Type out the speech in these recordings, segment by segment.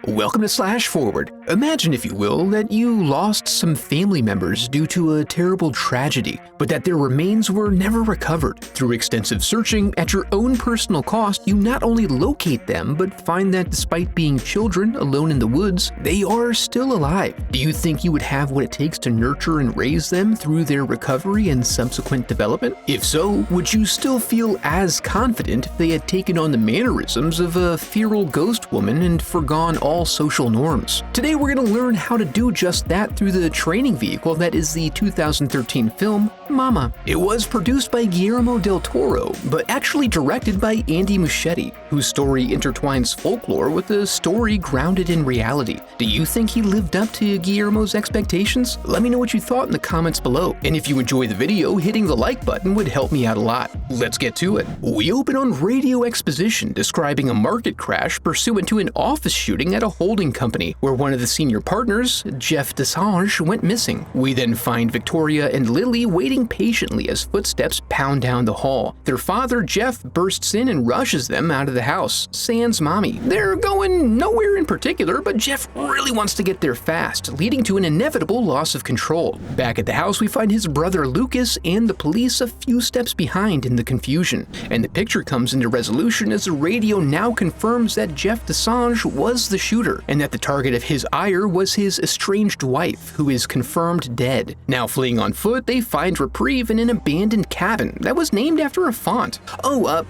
Welcome to Slash Forward. Imagine, if you will, that you lost some family members due to a terrible tragedy, but that their remains were never recovered. Through extensive searching, at your own personal cost, you not only locate them, but find that despite being children alone in the woods, they are still alive. Do you think you would have what it takes to nurture and raise them through their recovery and subsequent development? If so, would you still feel as confident if they had taken on the mannerisms of a feral ghost woman and forgone all social norms? Today we're going to learn how to do just that through the training vehicle that is the 2013 film Mama. It was produced by Guillermo del Toro, but actually directed by Andy Muschietti, whose story intertwines folklore with a story grounded in reality. Do you think he lived up to Guillermo's expectations? Let me know what you thought in the comments below. And if you enjoy the video, hitting the like button would help me out a lot. Let's get to it. We open on radio exposition describing a market crash pursuant to an office shooting at a holding company where one of the senior partners, Jeff Desange, went missing. We then find Victoria and Lily waiting patiently as footsteps pound down the hall. Their father, Jeff, bursts in and rushes them out of the house, sans mommy. They're going nowhere in particular, but Jeff really wants to get there fast, leading to an inevitable loss of control. Back at the house, we find his brother Lucas and the police a few steps behind in the confusion, and the picture comes into resolution as the radio now confirms that Jeff Desange was the shooter, and that the target of his ire was his estranged wife, who is confirmed dead. Now fleeing on foot, they find reprieve in an abandoned cabin that was named after a font.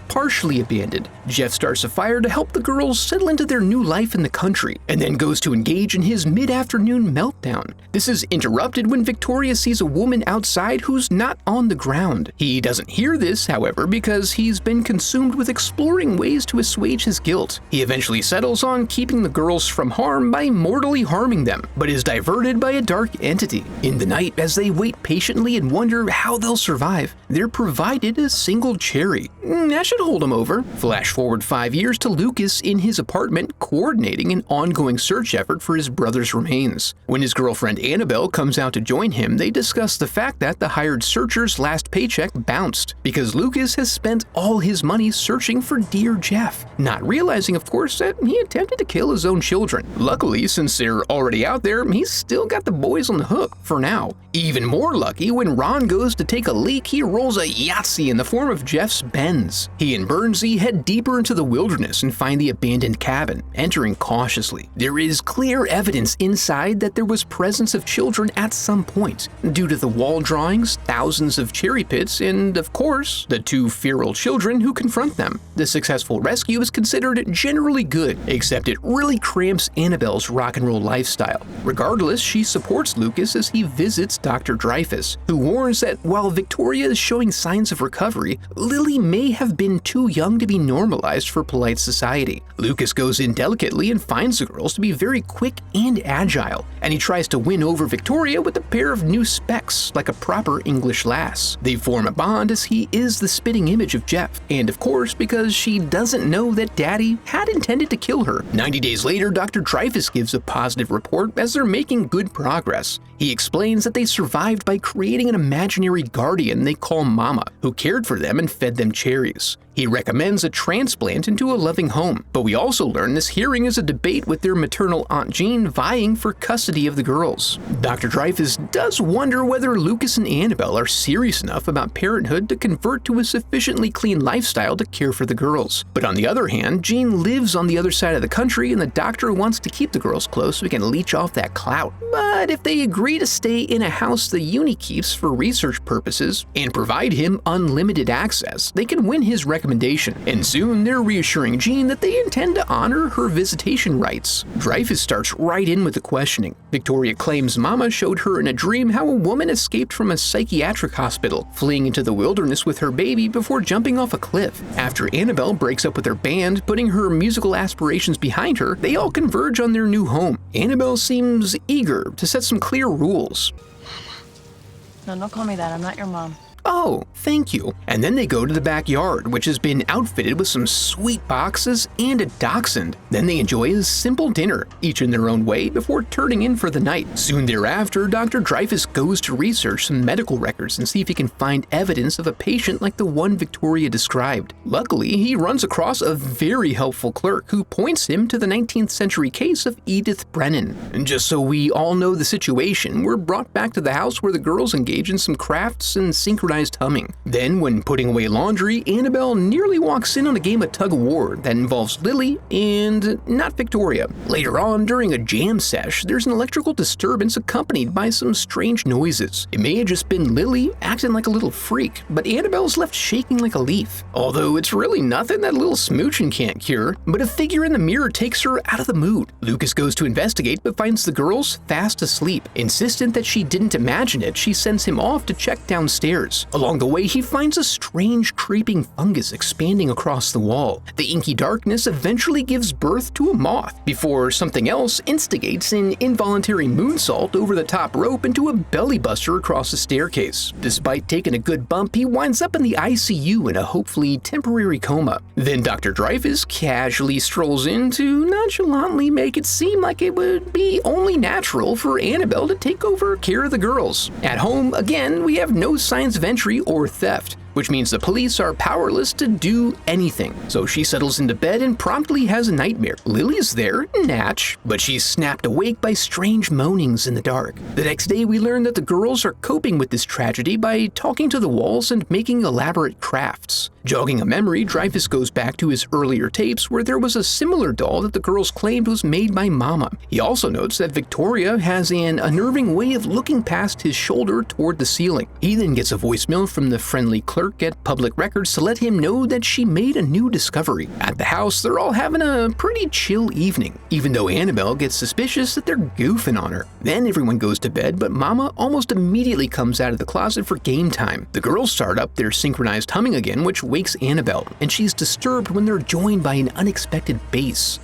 Partially abandoned. Jeff starts a fire to help the girls settle into their new life in the country, and then goes to engage in his mid-afternoon meltdown. This is interrupted when Victoria sees a woman outside who's not on the ground. He doesn't hear this, however, because he's been consumed with exploring ways to assuage his guilt. He eventually settles on keeping the girls from harm by mortally harming them, but is diverted by a dark entity. In the night, as they wait patiently and wonder how they'll survive, they're provided a single cherry. That should hold them over. Flash forward 5 years to Lucas in his apartment, coordinating an ongoing search effort for his brother's remains. When his girlfriend Annabelle comes out to join him, they discuss the fact that the hired searcher's last paycheck bounced because Lucas has spent all his money searching for dear Jeff, not realizing, of course, that he attempted to kill his own children. Luckily, since they're already out there, he's still got the boys on the hook for now. Even more lucky, when Ron goes to take a leak, he rolls a Yahtzee in the form of Jeff's Benz. He and Bernsey head deeper into the wilderness and find the abandoned cabin, entering cautiously. There is clear evidence inside that there was presence of children at some point, due to the wall drawings, thousands of cherry pits, and, of course, the two feral children who confront them. The successful rescue is considered generally good, except it really cramps Annabelle's rock and roll lifestyle. Regardless, she supports Lucas as he visits Dr. Dreyfus, who warns that while Victoria is showing signs of recovery, Lily may have been too young to be normalized for polite society. Lucas goes in delicately and finds the girls to be very quick and agile, and he tries to win over Victoria with a pair of new specs, like a proper English lass. They form a bond as he is the spitting image of Jeff, and of course because she doesn't know that Daddy had intended to kill her. 90 days later, Dr. Dreyfus gives a positive report as they're making good progress. He explains that they survived by creating an imaginary guardian they call Mama, who cared for them and fed them cherries. He recommends a transplant into a loving home, but we also learn this hearing is a debate with their maternal Aunt Jean vying for custody of the girls. Dr. Dreyfus does wonder whether Lucas and Annabelle are serious enough about parenthood to convert to a sufficiently clean lifestyle to care for the girls. But on the other hand, Jean lives on the other side of the country and the doctor wants to keep the girls close so he can leech off that clout. But if they agree to stay in a house the uni keeps for research purposes and provide him unlimited access, they can win his recommendation. And soon they're reassuring Jean that they intend to honor her visitation rights. Dreyfus starts right in with the questioning. Victoria claims Mama showed her in a dream how a woman escaped from a psychiatric hospital, fleeing into the wilderness with her baby before jumping off a cliff. After Annabelle breaks up with her band, putting her musical aspirations behind her, they all converge on their new home. Annabelle seems eager to set some clear rules. No, don't call me that. I'm not your mom. "Oh, thank you." And then they go to the backyard, which has been outfitted with some sweet boxes and a dachshund. Then they enjoy a simple dinner, each in their own way, before turning in for the night. Soon thereafter, Dr. Dreyfus goes to research some medical records and see if he can find evidence of a patient like the one Victoria described. Luckily, he runs across a very helpful clerk who points him to the 19th century case of Edith Brennan. And just so we all know the situation, we're brought back to the house where the girls engage in some crafts and synchronized humming. Then, when putting away laundry, Annabelle nearly walks in on a game of tug-of-war that involves Lily and not Victoria. Later on, during a jam sesh, there's an electrical disturbance accompanied by some strange noises. It may have just been Lily acting like a little freak, but Annabelle's left shaking like a leaf. Although it's really nothing that a little smooching can't cure, but a figure in the mirror takes her out of the mood. Lucas goes to investigate but finds the girls fast asleep. Insistent that she didn't imagine it, she sends him off to check downstairs. Along the way, he finds a strange creeping fungus expanding across the wall. The inky darkness eventually gives birth to a moth, before something else instigates an involuntary moonsault over the top rope into a belly buster across the staircase. Despite taking a good bump, he winds up in the ICU in a hopefully temporary coma. Then Dr. Dreyfus casually strolls in to nonchalantly make it seem like it would be only natural for Annabelle to take over care of the girls. At home, again, we have no signs of entry or theft, which means the police are powerless to do anything. So she settles into bed and promptly has a nightmare. Lily's there, natch, but she's snapped awake by strange moanings in the dark. The next day, we learn that the girls are coping with this tragedy by talking to the walls and making elaborate crafts. Jogging a memory, Dreyfus goes back to his earlier tapes where there was a similar doll that the girls claimed was made by Mama. He also notes that Victoria has an unnerving way of looking past his shoulder toward the ceiling. He then gets a voicemail from the friendly clerk at Public Records to let him know that she made a new discovery. At the house, they're all having a pretty chill evening, even though Annabelle gets suspicious that they're goofing on her. Then everyone goes to bed, but Mama almost immediately comes out of the closet for game time. The girls start up their synchronized humming again, which wakes Annabelle, and she's disturbed when they're joined by an unexpected bass.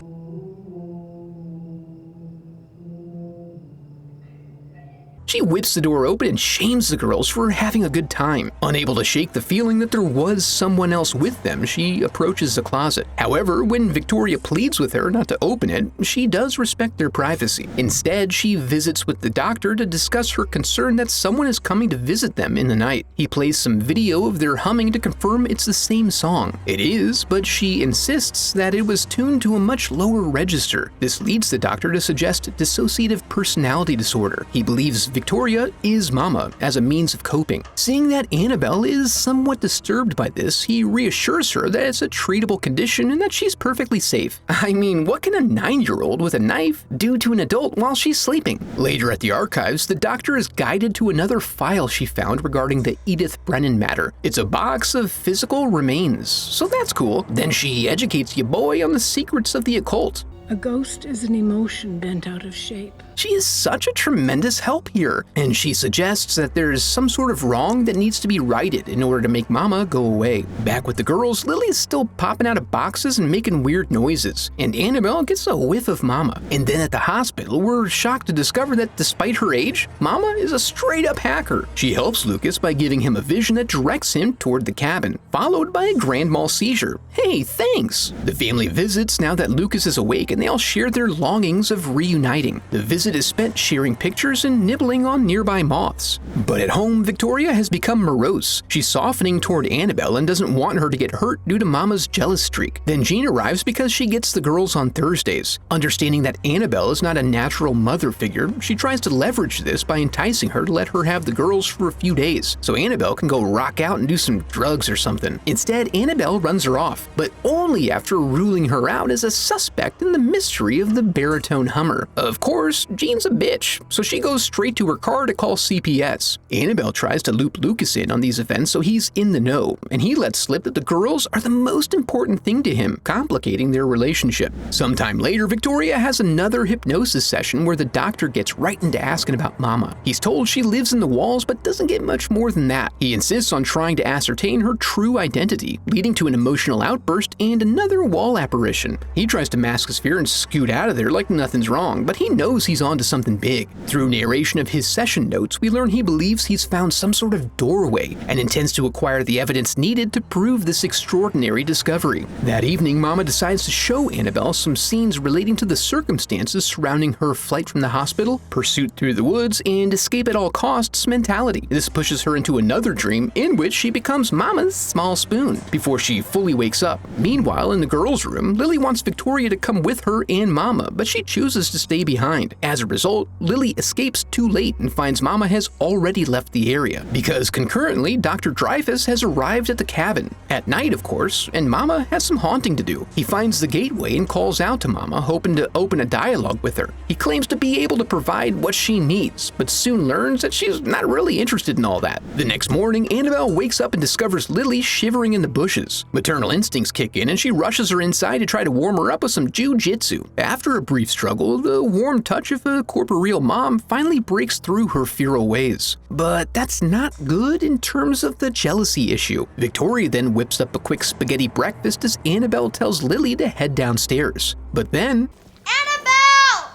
She whips the door open and shames the girls for having a good time. Unable to shake the feeling that there was someone else with them, she approaches the closet. However, when Victoria pleads with her not to open it, she does respect their privacy. Instead, she visits with the doctor to discuss her concern that someone is coming to visit them in the night. He plays some video of their humming to confirm it's the same song. It is, but she insists that it was tuned to a much lower register. This leads the doctor to suggest dissociative personality disorder. He believes Victoria is Mama as a means of coping. Seeing that Annabelle is somewhat disturbed by this, he reassures her that it's a treatable condition and that she's perfectly safe. I mean, what can a 9-year-old with a knife do to an adult while she's sleeping? Later at the archives, the doctor is guided to another file she found regarding the Edith Brennan matter. It's a box of physical remains, so that's cool. Then she educates your boy on the secrets of the occult. A ghost is an emotion bent out of shape. She is such a tremendous help here, and she suggests that there's some sort of wrong that needs to be righted in order to make Mama go away. Back with the girls, Lily's still popping out of boxes and making weird noises, and Annabelle gets a whiff of Mama. And then at the hospital, we're shocked to discover that despite her age, Mama is a straight-up hacker. She helps Lucas by giving him a vision that directs him toward the cabin, followed by a grand mal seizure. Hey, thanks! The family visits now that Lucas is awake, and they all share their longings of reuniting. The visit is spent sharing pictures and nibbling on nearby moths. But at home, Victoria has become morose. She's softening toward Annabelle and doesn't want her to get hurt due to Mama's jealous streak. Then Jean arrives because she gets the girls on Thursdays. Understanding that Annabelle is not a natural mother figure, she tries to leverage this by enticing her to let her have the girls for a few days, so Annabelle can go rock out and do some drugs or something. Instead, Annabelle runs her off, but only after ruling her out as a suspect in the mystery of the baritone hummer. Of course, Jean's a bitch, so she goes straight to her car to call CPS. Annabelle tries to loop Lucas in on these events so he's in the know, and he lets slip that the girls are the most important thing to him, complicating their relationship. Sometime later, Victoria has another hypnosis session where the doctor gets right into asking about Mama. He's told she lives in the walls but doesn't get much more than that. He insists on trying to ascertain her true identity, leading to an emotional outburst and another wall apparition. He tries to mask his fear and scoot out of there like nothing's wrong, but he knows he's on to something big. Through narration of his session notes, we learn he believes he's found some sort of doorway and intends to acquire the evidence needed to prove this extraordinary discovery. That evening, Mama decides to show Annabelle some scenes relating to the circumstances surrounding her flight from the hospital, pursuit through the woods, and escape at all costs mentality. This pushes her into another dream in which she becomes Mama's small spoon before she fully wakes up. Meanwhile, in the girls' room, Lily wants Victoria to come with her and Mama, but she chooses to stay behind. As a result, Lily escapes too late and finds Mama has already left the area, because concurrently, Dr. Dreyfus has arrived at the cabin. At night, of course, and Mama has some haunting to do. He finds the gateway and calls out to Mama, hoping to open a dialogue with her. He claims to be able to provide what she needs, but soon learns that she's not really interested in all that. The next morning, Annabelle wakes up and discovers Lily shivering in the bushes. Maternal instincts kick in and she rushes her inside to try to warm her up with some jujitsu. After a brief struggle, the warm touch of a corporeal mom finally breaks through her feral ways. But that's not good in terms of the jealousy issue. Victoria then whips up a quick spaghetti breakfast as Annabelle tells Lily to head downstairs. But then, Annabelle!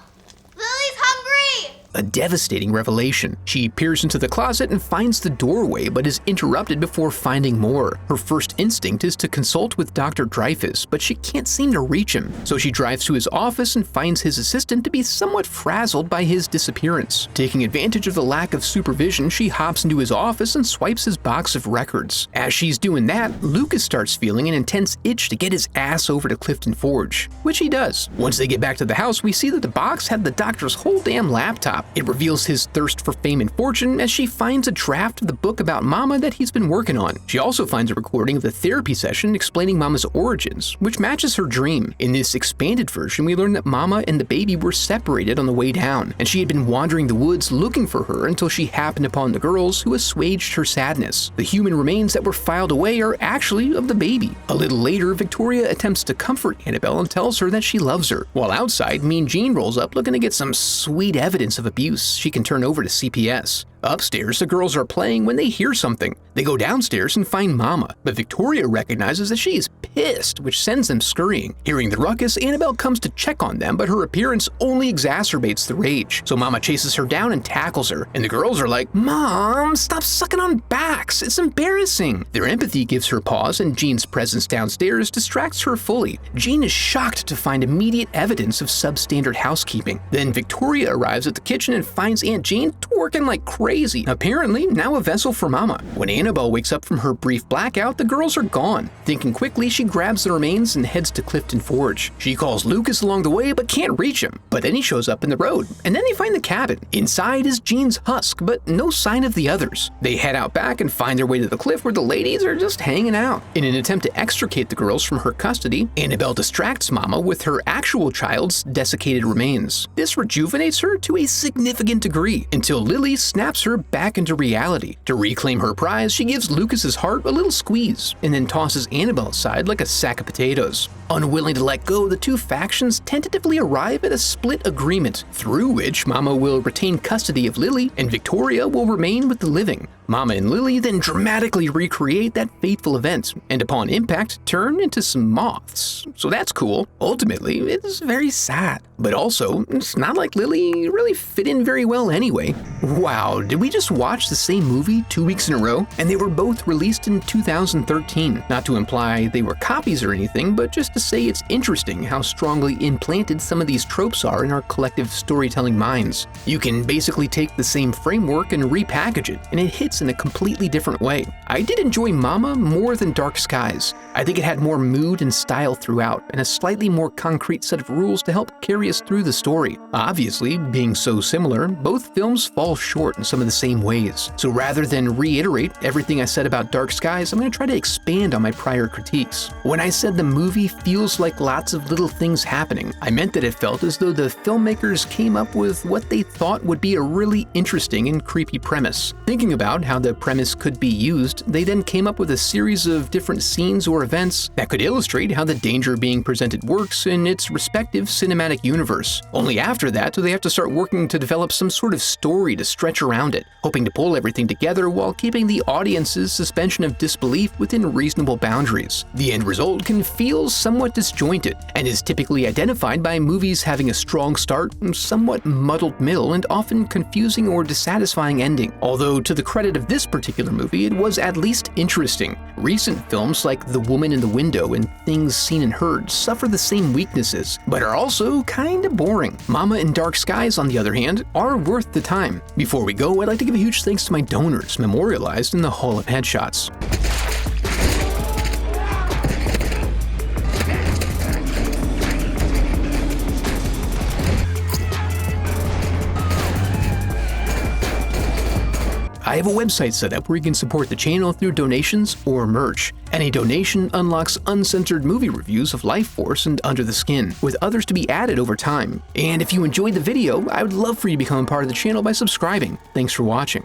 Lily's hungry! a devastating revelation. She peers into the closet and finds the doorway, but is interrupted before finding more. Her first instinct is to consult with Dr. Dreyfus, but she can't seem to reach him. So she drives to his office and finds his assistant to be somewhat frazzled by his disappearance. Taking advantage of the lack of supervision, she hops into his office and swipes his box of records. As she's doing that, Lucas starts feeling an intense itch to get his ass over to Clifton Forge, which he does. Once they get back to the house, we see that the box had the doctor's whole damn laptop. It reveals his thirst for fame and fortune as she finds a draft of the book about Mama that he's been working on. She also finds a recording of the therapy session explaining Mama's origins, which matches her dream. In this expanded version, we learn that Mama and the baby were separated on the way down, and she had been wandering the woods looking for her until she happened upon the girls who assuaged her sadness. The human remains that were filed away are actually of the baby. A little later, Victoria attempts to comfort Annabelle and tells her that she loves her. While outside, Mean Jean rolls up looking to get some sweet evidence of abuse she can turn over to CPS. Upstairs, the girls are playing when they hear something. They go downstairs and find Mama, but Victoria recognizes that she is pissed, which sends them scurrying. Hearing the ruckus, Annabelle comes to check on them, but her appearance only exacerbates the rage. So Mama chases her down and tackles her, and the girls are like, "Mom, stop sucking on backs, it's embarrassing." Their empathy gives her pause, and Jean's presence downstairs distracts her fully. Jean is shocked to find immediate evidence of substandard housekeeping. Then Victoria arrives at the kitchen and finds Aunt Jean twerking like crazy, apparently now a vessel for Mama. When Annabelle wakes up from her brief blackout, the girls are gone. Thinking quickly, she grabs the remains and heads to Clifton Forge. She calls Lucas along the way but can't reach him, but then he shows up in the road, and then they find the cabin. Inside is Jean's husk, but no sign of the others. They head out back and find their way to the cliff where the ladies are just hanging out. In an attempt to extricate the girls from her custody, Annabelle distracts Mama with her actual child's desiccated remains. This rejuvenates her to a significant degree, until Lily snaps her back into reality. To reclaim her prize, she gives Lucas's heart a little squeeze, and then tosses Annabelle aside like a sack of potatoes. Unwilling to let go, the two factions tentatively arrive at a split agreement, through which Mama will retain custody of Lily and Victoria will remain with the living. Mama and Lily then dramatically recreate that fateful event, and upon impact, turn into some moths. So that's cool. Ultimately, it's very sad. But also, it's not like Lily really fit in very well anyway. Wow, did we just watch the same movie 2 weeks in a row? And they were both released in 2013. Not to imply they were copies or anything, but just to say it's interesting how strongly implanted some of these tropes are in our collective storytelling minds. You can basically take the same framework and repackage it, and it hits in a completely different way. I did enjoy Mama more than Dark Skies. I think it had more mood and style throughout, and a slightly more concrete set of rules to help carry us through the story. Obviously, being so similar, both films fall short in some of the same ways. So rather than reiterate everything I said about Dark Skies, I'm going to try to expand on my prior critiques. When I said the movie feels like lots of little things happening, I meant that it felt as though the filmmakers came up with what they thought would be a really interesting and creepy premise. Thinking about how how the premise could be used, they then came up with a series of different scenes or events that could illustrate how the danger being presented works in its respective cinematic universe. Only after that do they have to start working to develop some sort of story to stretch around it, hoping to pull everything together while keeping the audience's suspension of disbelief within reasonable boundaries. The end result can feel somewhat disjointed, and is typically identified by movies having a strong start, somewhat muddled middle, and often confusing or dissatisfying ending. Although to the credit of this particular movie, it was at least interesting. Recent films like The Woman in the Window and Things Seen and Heard suffer the same weaknesses, but are also kinda boring. Mama in Dark Skies, on the other hand, are worth the time. Before we go, I'd like to give a huge thanks to my donors memorialized in the Hall of Headshots. I have a website set up where you can support the channel through donations or merch. Any donation unlocks uncensored movie reviews of Life Force and Under the Skin, with others to be added over time. And if you enjoyed the video, I would love for you to become a part of the channel by subscribing. Thanks for watching.